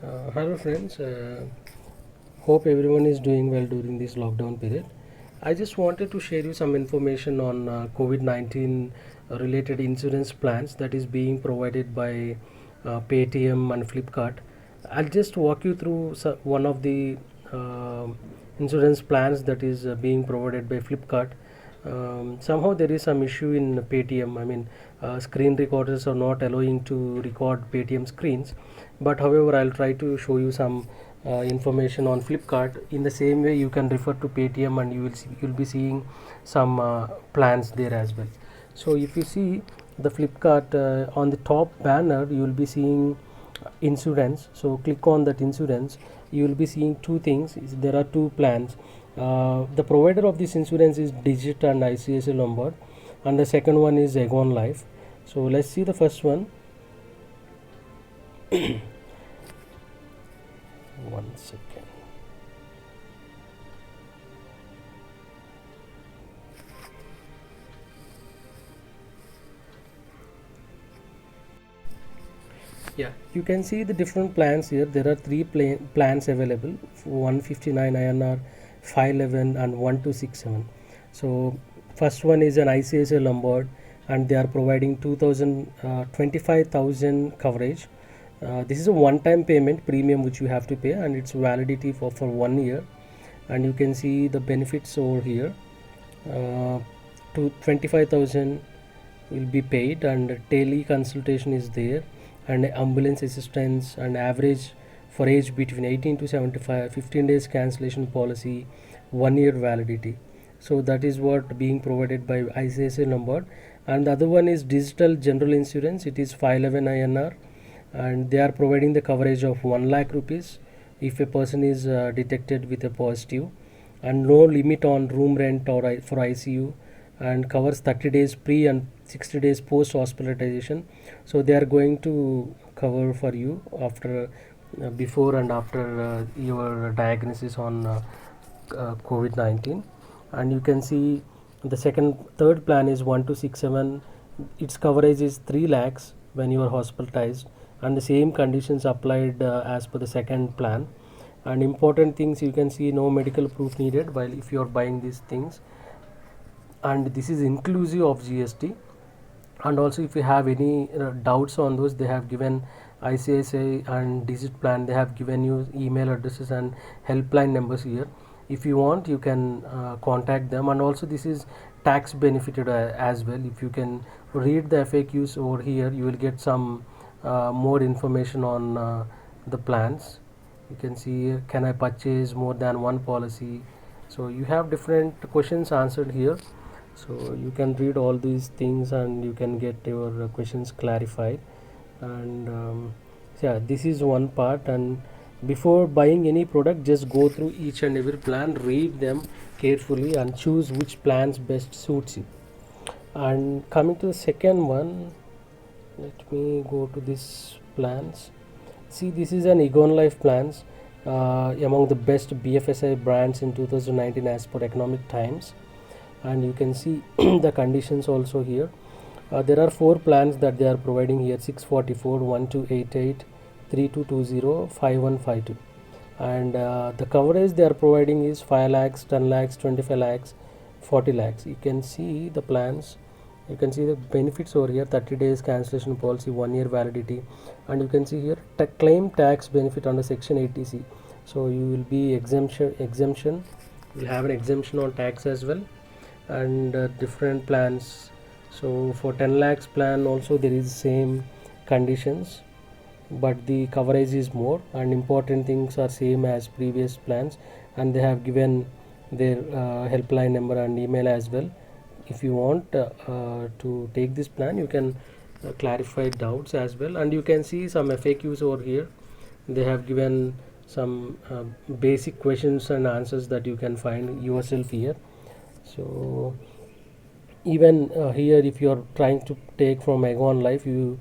Hello friends, hope everyone is doing well during this lockdown period. I just wanted to share you some information on COVID-19 related insurance plans that is being provided by Paytm and Flipkart. I'll just walk you through one of the uh, insurance plans that is being provided by Flipkart. Somehow there is some issue in Paytm. I mean, screen recorders are not allowing to record Paytm screens. But however, I'll try to show you some information on Flipkart. In the same way, you can refer to Paytm, and you'll be seeing some plans there as well. So if you see the Flipkart on the top banner, you will be seeing insurance. So click on that insurance. You will be seeing two things. There are two plans. The provider of this insurance is Digit and ICICI Lombard, and the second one is Aegon Life. So let's see the first one. One second. Yeah, you can see the different plans here. There are three plans available: 159 INR, 511, and 1267. So first one is an ICICI Lombard, and they are providing 25,000 coverage. This is a one-time payment premium which you have to pay, and it's validity for 1 year. And you can see the benefits over here. To 25,000 will be paid, and daily consultation is there, and ambulance assistance, and average for age between 18 to 75, 15 days cancellation policy, 1 year validity. So that is what being provided by ICICI Lombard. And the other one is digital general insurance. It is 511 INR, and they are providing the coverage of 1 lakh rupees if a person is detected with a positive, and no limit on room rent or for ICU, and covers 30 days pre and 60 days post hospitalization. So they are going to cover for you after before and after your diagnosis on COVID-19. And you can see the third plan is 1267. Its coverage is 3 lakhs when you are hospitalized, and the same conditions applied as per the second plan. And important things, you can see no medical proof needed while if you are buying these things, and this is inclusive of GST. And also if you have any doubts on those, they have given ICICI and Digit plan, they have given you email addresses and helpline numbers here. If you want, you can contact them. And also this is tax benefited as well. If you can read the FAQs over here, you will get some more information on the plans. You can see here, can I purchase more than one policy? So you have different questions answered here, so you can read all these things and you can get your questions clarified. And yeah, this is one part. And before buying any product, just go through each and every plan, read them carefully, and choose which plans best suits you. And coming to the second one, let me go to this plans. See, this is an Aegon Life plans, among the best BFSI brands in 2019 as per Economic Times. And you can see the conditions also here. There are four plans that they are providing here: 644, 1288, 3220, 5152. And the coverage they are providing is 5 lakhs, 10 lakhs, 25 lakhs, 40 lakhs. You can see the plans, you can see the benefits over here: 30 days cancellation policy, 1 year validity. And you can see here claim tax benefit under section 80C. So you will be exemption, you will have an exemption on tax as well. And different plans. So for 10 lakhs plan also there is same conditions, but the coverage is more, and important things are same as previous plans. And they have given their helpline number and email as well. If you want to take this plan, you can clarify doubts as well. And you can see some FAQs over here. They have given some basic questions and answers that you can find yourself here. So even here, if you are trying to take from Aegon Life, you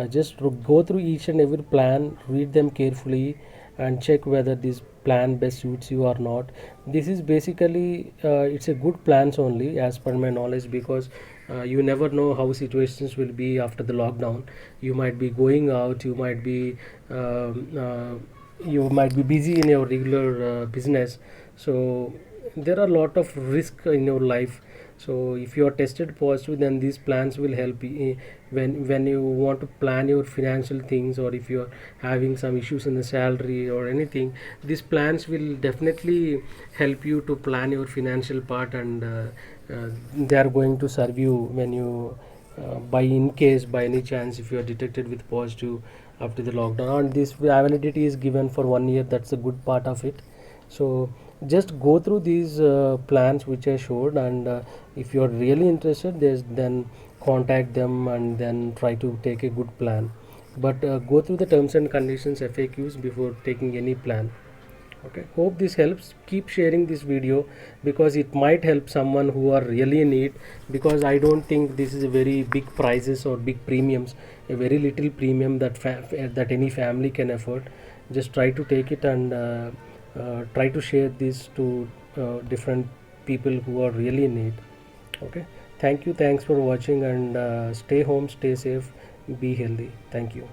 just go through each and every plan, read them carefully, and check whether this plan best suits you or not. This is basically it's a good plans only as per my knowledge, because you never know how situations will be after the lockdown. You might be going out, you might be you might be busy in your regular business, so there are a lot of risk in your life. So if you are tested positive, then these plans will help you when you want to plan your financial things, or if you are having some issues in the salary or anything. These plans will definitely help you to plan your financial part, and they are going to serve you when you by in case by any chance if you are detected with positive after the lockdown. And this validity is given for 1 year. That's a good part of it. So just go through these plans which I showed, and if you are really interested, then contact them and then try to take a good plan. But go through the terms and conditions, FAQs, before taking any plan. Okay, hope this helps. Keep sharing this video because it might help someone who are really in need, because I don't think this is a very big prices or big premiums, a very little premium that any family can afford. Just try to take it, and try to share this to different people who are really in need. Okay, thank you, thanks for watching, and stay home, stay safe, be healthy. Thank you.